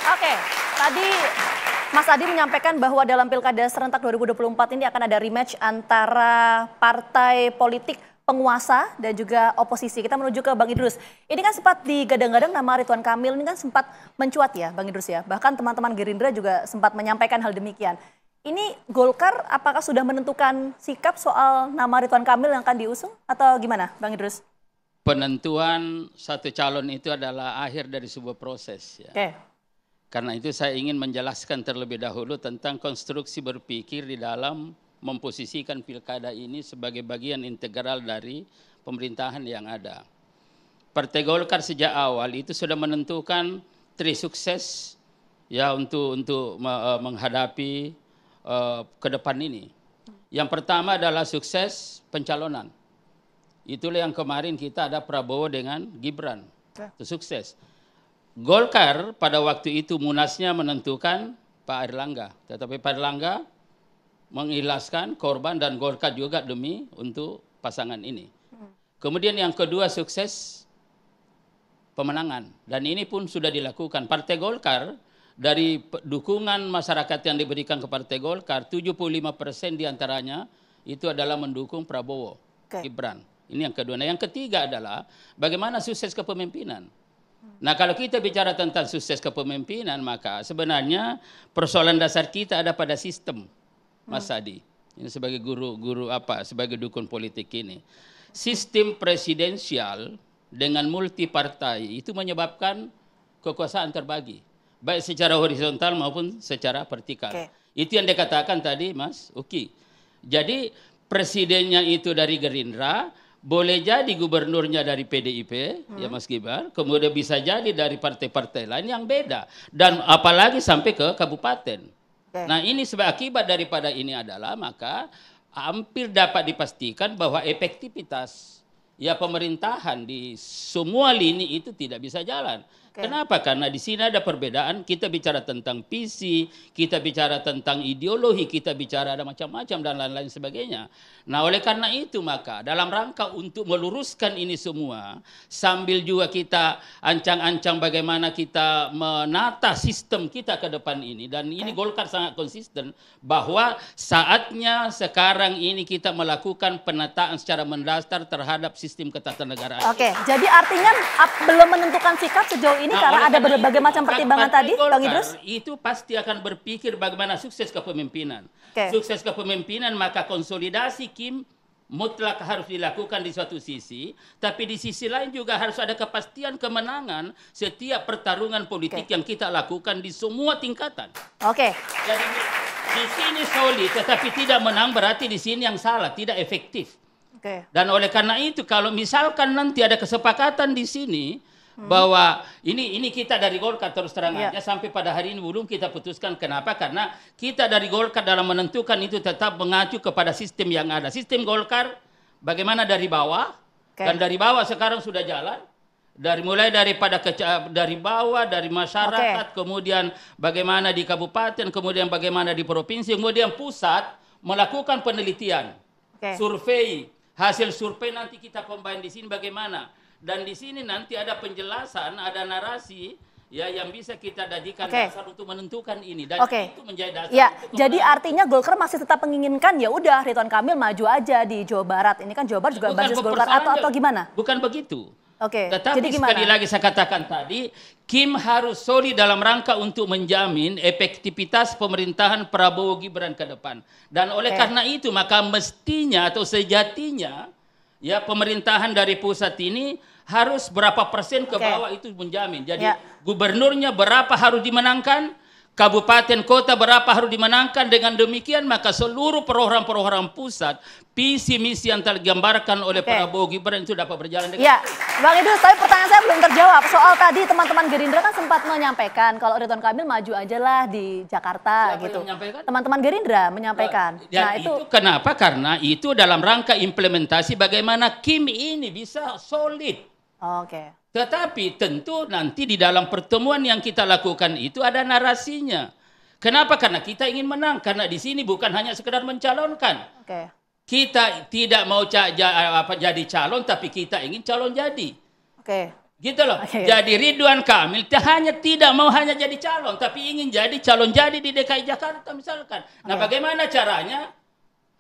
Oke, tadi Mas Adi menyampaikan bahwa dalam Pilkada serentak 2024 ini akan ada rematch antara partai politik penguasa dan juga oposisi. Kita menuju ke Bang Idrus. Ini kan sempat digadang-gadang nama Ridwan Kamil ini kan sempat mencuat ya Bang Idrus ya. Bahkan teman-teman Gerindra juga sempat menyampaikan hal demikian. Ini Golkar apakah sudah menentukan sikap soal nama Ridwan Kamil yang akan diusung atau gimana Bang Idrus? Penentuan satu calon itu adalah akhir dari sebuah proses. Ya. Oke. Karena itu saya ingin menjelaskan terlebih dahulu tentang konstruksi berpikir di dalam memposisikan pilkada ini sebagai bagian integral dari pemerintahan yang ada. Partai Golkar sejak awal itu sudah menentukan tri sukses ya untuk menghadapi ke depan ini. Yang pertama adalah sukses pencalonan. Itulah yang kemarin kita ada Prabowo dengan Gibran. Itu sukses. Golkar pada waktu itu munasnya menentukan Pak Erlangga. Tetapi Pak Erlangga mengikhlaskan korban dan Golkar juga demi untuk pasangan ini. Kemudian yang kedua sukses pemenangan. Dan ini pun sudah dilakukan. Partai Golkar dari dukungan masyarakat yang diberikan ke Partai Golkar, 75% diantaranya itu adalah mendukung Prabowo, Gibran. Ini yang kedua. Nah yang ketiga adalah bagaimana sukses kepemimpinan. Nah kalau kita bicara tentang sukses kepemimpinan maka sebenarnya persoalan dasar kita ada pada sistem, Mas Adi. Ini sebagai sebagai dukun politik ini. Sistem presidensial dengan multipartai itu menyebabkan kekuasaan terbagi. Baik secara horizontal maupun secara vertikal. Itu yang dikatakan tadi Mas Uki. Jadi presidennya itu dari Gerindra, boleh jadi gubernurnya dari PDIP, ya Mas Gibran, kemudian bisa jadi dari partai-partai lain yang beda. Dan apalagi sampai ke kabupaten. Nah ini sebagai akibat daripada ini adalah maka hampir dapat dipastikan bahwa efektivitas ya pemerintahan di semua lini itu tidak bisa jalan. Kenapa? Karena di sini ada perbedaan, kita bicara tentang visi, kita bicara tentang ideologi, kita bicara ada macam-macam dan lain-lain sebagainya. Nah oleh karena itu maka dalam rangka untuk meluruskan ini semua, sambil juga kita ancang-ancang bagaimana kita menata sistem kita ke depan ini. Dan ini Golkar sangat konsisten bahwa saatnya sekarang ini kita melakukan penataan secara mendasar terhadap sistem ketatanegaraan. Oke, jadi artinya belum menentukan sikap sejauh ini karena ada berbagai macam pertimbangan tadi, Bang Idrus? Itu pasti akan berpikir bagaimana sukses kepemimpinan. Sukses kepemimpinan maka konsolidasi Kim mutlak harus dilakukan di suatu sisi, tapi di sisi lain juga harus ada kepastian kemenangan setiap pertarungan politik yang kita lakukan di semua tingkatan. Jadi di sini solid, tetapi tidak menang berarti di sini yang salah, tidak efektif. Dan oleh karena itu kalau misalkan nanti ada kesepakatan di sini bahwa ini kita dari Golkar terus terang aja sampai pada hari ini belum kita putuskan. Kenapa? Karena kita dari Golkar dalam menentukan itu tetap mengacu kepada sistem yang ada. Sistem Golkar bagaimana dari bawah dan dari bawah sekarang sudah jalan. Mulai dari bawah, dari masyarakat, kemudian bagaimana di kabupaten, kemudian bagaimana di provinsi, kemudian pusat melakukan penelitian, survei, hasil survei nanti kita combine di sini bagaimana. Dan di sini nanti ada penjelasan, ada narasi ya yang bisa kita jadikan dasar untuk menentukan ini. Dan itu menjadi dasar. Ya, jadi artinya Golkar masih tetap menginginkan ya udah Ridwan Kamil maju aja di Jawa Barat. Ini kan Jawa Barat juga basis Golkar atau gimana? Bukan begitu. Tetapi jadi sekali lagi saya katakan tadi, Kim harus solid dalam rangka untuk menjamin efektivitas pemerintahan Prabowo Gibran ke depan. Dan oleh karena itu maka mestinya atau sejatinya ya pemerintahan dari pusat ini harus berapa persen ke bawah itu menjamin. Jadi gubernurnya berapa harus dimenangkan, kabupaten kota berapa harus dimenangkan. Dengan demikian maka seluruh program-program pusat, visi misi yang tergambarkan oleh Prabowo Gibran itu dapat berjalan dengan Bang Idrus, tapi pertanyaan saya belum terjawab. Soal tadi teman-teman Gerindra kan sempat menyampaikan kalau Ridwan Kamil maju aja lah di Jakarta. Siapa yang menyampaikan? Teman-teman Gerindra menyampaikan. Nah, itu kenapa? Karena itu dalam rangka implementasi bagaimana Kim ini bisa solid. Tetapi tentu nanti di dalam pertemuan yang kita lakukan itu ada narasinya. Kenapa? Karena kita ingin menang. Karena di sini bukan hanya sekedar mencalonkan. Kita tidak mau jadi calon, tapi kita ingin calon jadi. Gitu loh. Jadi Ridwan Kamil hanya tidak mau hanya jadi calon, tapi ingin jadi calon jadi di DKI Jakarta misalkan. Nah, bagaimana caranya?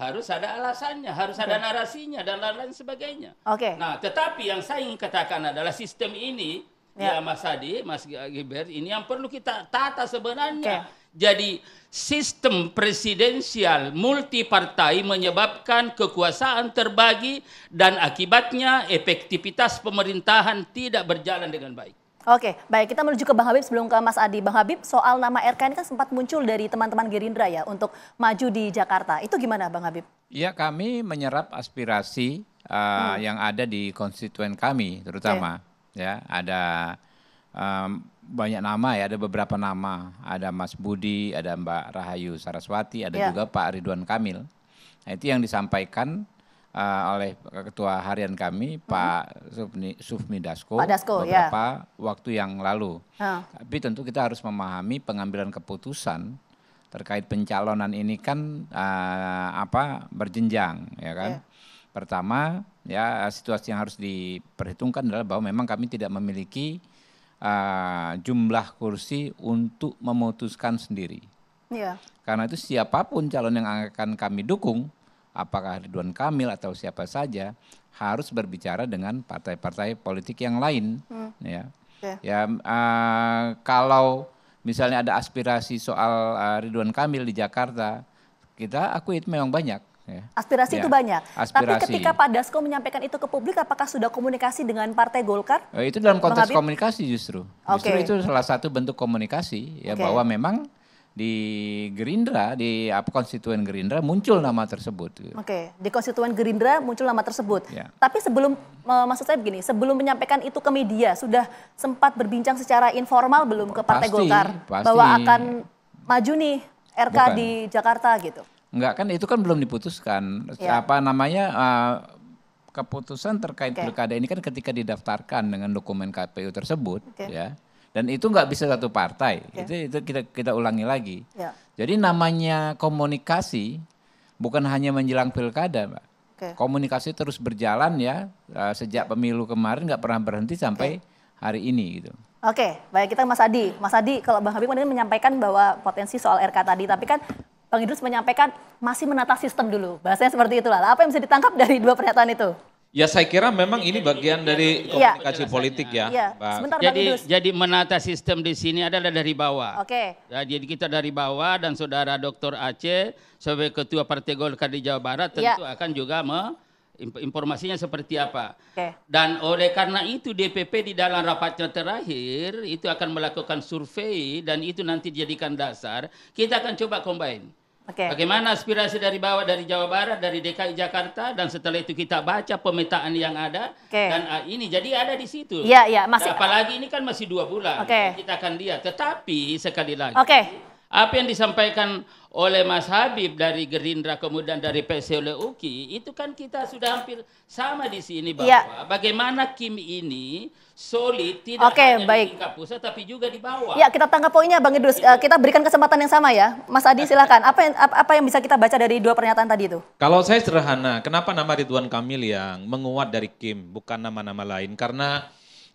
Harus ada alasannya, harus ada narasinya dan lain-lain sebagainya. Nah, tetapi yang saya ingin katakan adalah sistem ini, ya Mas Adi, Mas Gilbert, ini yang perlu kita tata sebenarnya. Jadi sistem presidensial multipartai menyebabkan kekuasaan terbagi dan akibatnya efektivitas pemerintahan tidak berjalan dengan baik. Oke, baik, kita menuju ke Bang Habib sebelum ke Mas Adi. Bang Habib, soal nama RK ini kan sempat muncul dari teman-teman Gerindra ya untuk maju di Jakarta. Itu gimana Bang Habib? Ya, kami menyerap aspirasi yang ada di konstituen kami terutama. Ya, ada banyak nama ya, ada beberapa nama. Ada Mas Budi, ada Mbak Rahayu Saraswati, ada juga Pak Ridwan Kamil. Nah, itu yang disampaikan oleh Ketua Harian kami, Pak Sufmi Dasko, beberapa waktu yang lalu. Tapi tentu kita harus memahami pengambilan keputusan terkait pencalonan ini kan berjenjang, ya kan. Pertama, ya situasi yang harus diperhitungkan adalah bahwa memang kami tidak memiliki jumlah kursi untuk memutuskan sendiri. Karena itu siapapun calon yang akan kami dukung, apakah Ridwan Kamil atau siapa saja, harus berbicara dengan partai-partai politik yang lain. Kalau misalnya ada aspirasi soal Ridwan Kamil di Jakarta, kita akui itu memang banyak. Aspirasi itu banyak. Tapi ketika Pak Dasko menyampaikan itu ke publik, apakah sudah komunikasi dengan Partai Golkar? Itu dalam konteks komunikasi justru. Justru itu salah satu bentuk komunikasi ya, bahwa memang di Gerindra, di konstituen Gerindra muncul nama tersebut. Di konstituen Gerindra muncul nama tersebut. Tapi sebelum, maksud saya begini, sebelum menyampaikan itu ke media, sudah sempat berbincang secara informal belum ke Partai Golkar? Bahwa akan maju nih RK di Jakarta gitu? Enggak, kan itu kan belum diputuskan. Keputusan terkait pilkada ini kan ketika didaftarkan dengan dokumen KPU tersebut, ya. Dan itu nggak bisa satu partai. Itu kita ulangi lagi. Jadi namanya komunikasi bukan hanya menjelang pilkada, Mbak. Komunikasi terus berjalan ya, sejak pemilu kemarin nggak pernah berhenti sampai hari ini gitu. Baik, kita Mas Adi. Mas Adi, kalau Bang Habib menyampaikan bahwa potensi soal RK tadi, tapi kan Bang Idrus menyampaikan masih menata sistem dulu. Bahasanya seperti itulah. Apa yang bisa ditangkap dari dua pernyataan itu? Ya, saya kira memang ini bagian dari komunikasi politik ya. Sebentar, Bang Idrus. Jadi menata sistem di sini adalah dari bawah. Jadi kita dari bawah dan saudara Dr. Aceh sebagai Ketua Partai Golkar di Jawa Barat tentu akan juga informasinya seperti apa. Dan oleh karena itu DPP di dalam rapatnya terakhir itu akan melakukan survei dan itu nanti dijadikan dasar. Kita akan coba combine. Bagaimana aspirasi dari bawah, dari Jawa Barat, dari DKI Jakarta, dan setelah itu kita baca pemetaan yang ada, dan ini jadi ada di situ. Masih. Apalagi ini kan masih 2 bulan, kita akan lihat. Tetapi sekali lagi, apa yang disampaikan oleh Mas Habib dari Gerindra kemudian dari PC oleh UKI, itu kan kita sudah hampir sama di sini bahwa bagaimana Kim ini solid tidak hanya di tingkat pusat tapi juga di bawah. Kita tangkap poinnya Bang Idrus. Kita berikan kesempatan yang sama ya. Mas Adi silakan. Apa yang bisa kita baca dari dua pernyataan tadi itu? Kalau saya sederhana, kenapa nama Ridwan Kamil yang menguat dari Kim bukan nama-nama lain? Karena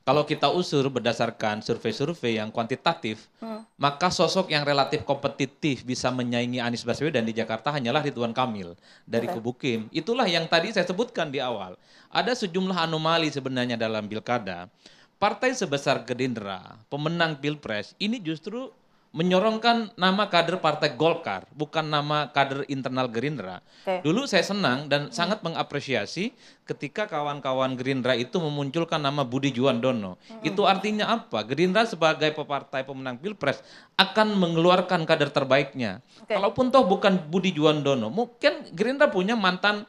kalau kita usur berdasarkan survei-survei yang kuantitatif, maka sosok yang relatif kompetitif bisa menyaingi Anies Baswedan di Jakarta hanyalah Ridwan Kamil dari kubu Kim. Itulah yang tadi saya sebutkan di awal. Ada sejumlah anomali sebenarnya dalam pilkada. Partai sebesar Gerindra, pemenang Pilpres, ini justru menyorongkan nama kader Partai Golkar, bukan nama kader internal Gerindra. Dulu saya senang dan sangat mengapresiasi ketika kawan-kawan Gerindra itu memunculkan nama Budi Juwandono. Itu artinya apa? Gerindra sebagai partai pemenang Pilpres akan mengeluarkan kader terbaiknya. Kalaupun toh bukan Budi Juwandono, mungkin Gerindra punya mantan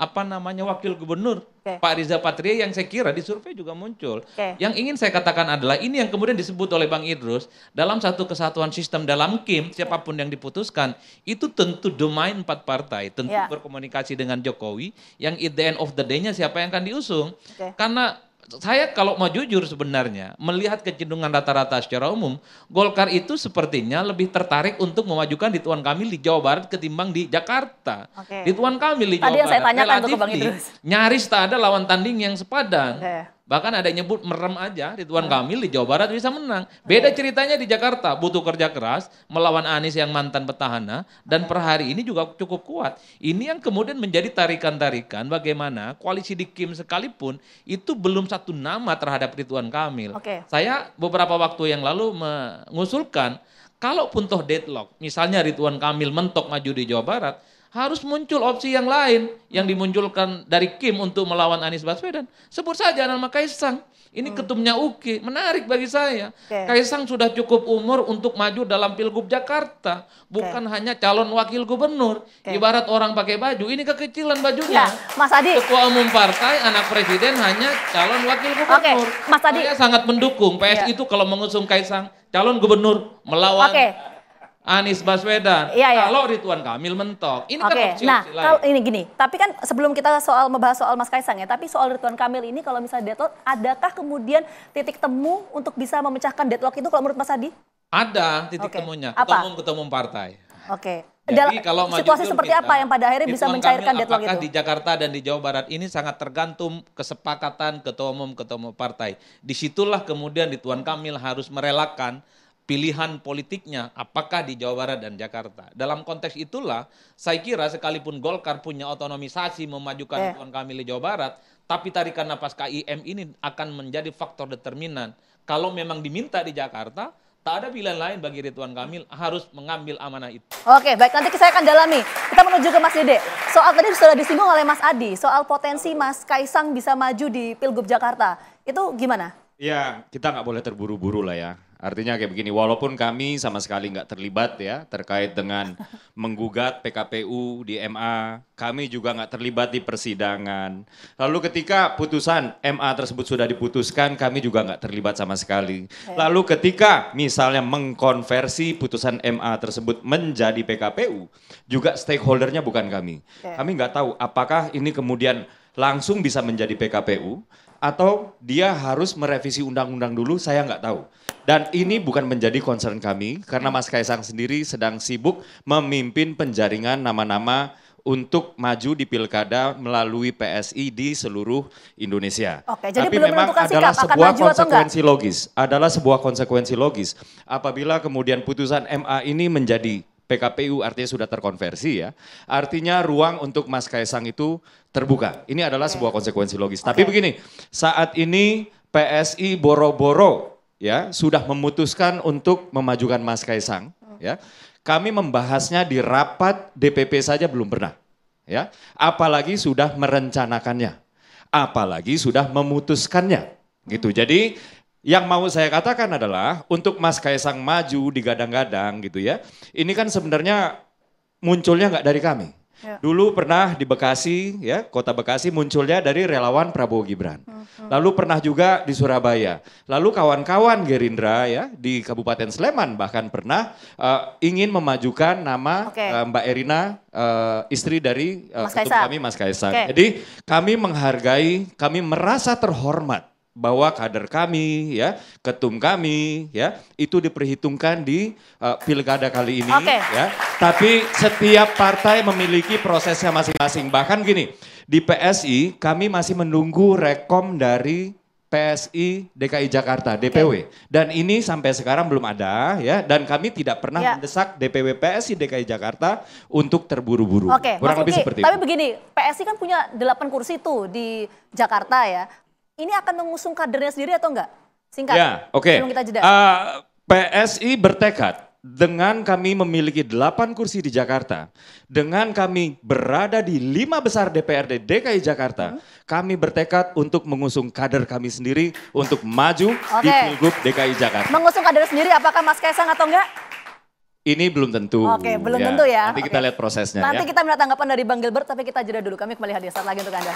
wakil gubernur Pak Riza Patria yang saya kira di survei juga muncul. Yang ingin saya katakan adalah ini yang kemudian disebut oleh Bang Idrus dalam satu kesatuan sistem dalam Kim, siapapun yang diputuskan itu tentu domain 4 partai, tentu berkomunikasi dengan Jokowi yang at the end of the day-nya siapa yang akan diusung. Karena saya kalau mau jujur sebenarnya melihat kecenderungan rata-rata secara umum, Golkar itu sepertinya lebih tertarik untuk memajukan Ridwan Kamil di Jawa Barat ketimbang di Jakarta. Ridwan Kamil di Jawa Barat relatif nyaris tak ada lawan tanding yang sepadan. Bahkan ada yang nyebut merem aja Ridwan Kamil di Jawa Barat bisa menang. Beda ceritanya di Jakarta, butuh kerja keras melawan Anies yang mantan petahana dan per hari ini juga cukup kuat. Ini yang kemudian menjadi tarikan-tarikan bagaimana koalisi di Kim sekalipun itu belum satu nama terhadap Ridwan Kamil. Saya beberapa waktu yang lalu mengusulkan kalaupun toh deadlock, misalnya Ridwan Kamil mentok maju di Jawa Barat, harus muncul opsi yang lain yang dimunculkan dari Kim untuk melawan Anies Baswedan. Sebut saja nama Kaisang. Ini ketumnya UKI, menarik bagi saya. Kaisang sudah cukup umur untuk maju dalam Pilgub Jakarta. Bukan hanya calon wakil gubernur. Ibarat orang pakai baju, ini kekecilan bajunya. Mas Adi. Ketua umum partai, anak presiden hanya calon wakil gubernur. Mas Adi. Saya sangat mendukung PSI itu kalau mengusung Kaisang, calon gubernur melawan Anies Baswedan, kalau Ridwan Kamil mentok, ini kan opsi-opsi lain. Kalau ini gini, tapi kan sebelum kita membahas soal Mas Kaisang ya, tapi soal Ridwan Kamil ini kalau misalnya deadlock, adakah kemudian titik temu untuk bisa memecahkan deadlock itu kalau menurut Mas Adi? Ada titik temunya, ketua umum partai. Jadi kalau situasi seperti apa yang pada akhirnya bisa mencairkan deadlock itu? Apakah di Jakarta dan di Jawa Barat ini sangat tergantung kesepakatan ketua umum partai. Disitulah kemudian Ridwan Kamil harus merelakan pilihan politiknya apakah di Jawa Barat dan Jakarta. Dalam konteks itulah saya kira sekalipun Golkar punya otonomisasi memajukan Ridwan Kamil di Jawa Barat, tapi tarikan napas KIM ini akan menjadi faktor determinan. Kalau memang diminta di Jakarta, tak ada pilihan lain bagi Ridwan Kamil, harus mengambil amanah itu. Oke, baik, nanti saya akan dalami. Kita menuju ke Mas Dede. Soal tadi sudah disinggung oleh Mas Adi, soal potensi Mas Kaisang bisa maju di Pilgub Jakarta. Itu gimana? Ya, kita nggak boleh terburu-buru lah ya. Artinya kayak begini, walaupun kami sama sekali nggak terlibat ya terkait dengan menggugat PKPU di MA, kami juga nggak terlibat di persidangan. Lalu ketika putusan MA tersebut sudah diputuskan, kami juga nggak terlibat sama sekali. Lalu ketika misalnya mengkonversi putusan MA tersebut menjadi PKPU, juga stakeholdernya bukan kami. Kami nggak tahu apakah ini kemudian langsung bisa menjadi PKPU, atau dia harus merevisi undang-undang dulu, saya nggak tahu. Dan ini bukan menjadi concern kami, karena Mas Kaisang sendiri sedang sibuk memimpin penjaringan nama-nama untuk maju di pilkada melalui PSI di seluruh Indonesia. Jadi tapi belum memang menentukan adalah sikap, akan sebuah maju atau konsekuensi logis. Adalah sebuah konsekuensi logis. Apabila kemudian putusan MA ini menjadi PKPU artinya sudah terkonversi ya. Artinya ruang untuk Mas Kaisang itu terbuka. Ini adalah sebuah konsekuensi logis. Tapi begini, saat ini PSI boro-boro ya sudah memutuskan untuk memajukan Mas Kaisang ya. Kami membahasnya di rapat DPP saja belum pernah ya. Apalagi sudah merencanakannya. Apalagi sudah memutuskannya gitu. Jadi yang mau saya katakan adalah untuk Mas Kaisang maju digadang-gadang gitu ya. Ini kan sebenarnya munculnya nggak dari kami. Dulu pernah di Bekasi ya, kota Bekasi munculnya dari relawan Prabowo Gibran. Lalu pernah juga di Surabaya. Lalu kawan-kawan Gerindra ya di Kabupaten Sleman bahkan pernah ingin memajukan nama Mbak Erina, istri dari ketum kami Mas Kaisang. Jadi kami menghargai, kami merasa terhormat bahwa kader kami ya, ketum kami ya, itu diperhitungkan di pilkada kali ini ya. Tapi setiap partai memiliki prosesnya masing-masing. Bahkan gini, di PSI kami masih menunggu rekom dari PSI DKI Jakarta, DPW. Dan ini sampai sekarang belum ada ya, dan kami tidak pernah mendesak DPW PSI DKI Jakarta untuk terburu-buru. Kurang lebih seperti itu. Tapi begini, PSI kan punya 8 kursi tuh di Jakarta ya. Ini akan mengusung kadernya sendiri atau enggak? Singkat, sebelum kita jeda. PSI bertekad dengan kami memiliki 8 kursi di Jakarta, dengan kami berada di 5 besar DPRD DKI Jakarta, kami bertekad untuk mengusung kader kami sendiri untuk maju di Pilgub DKI Jakarta. Mengusung kader sendiri apakah Mas Kaisang atau enggak? Ini belum tentu. Belum tentu ya. Nanti kita lihat prosesnya. Nanti kita minta tanggapan dari Bang Gilbert, tapi kita jeda dulu. Kami kembali hadir saat lagi untuk Anda.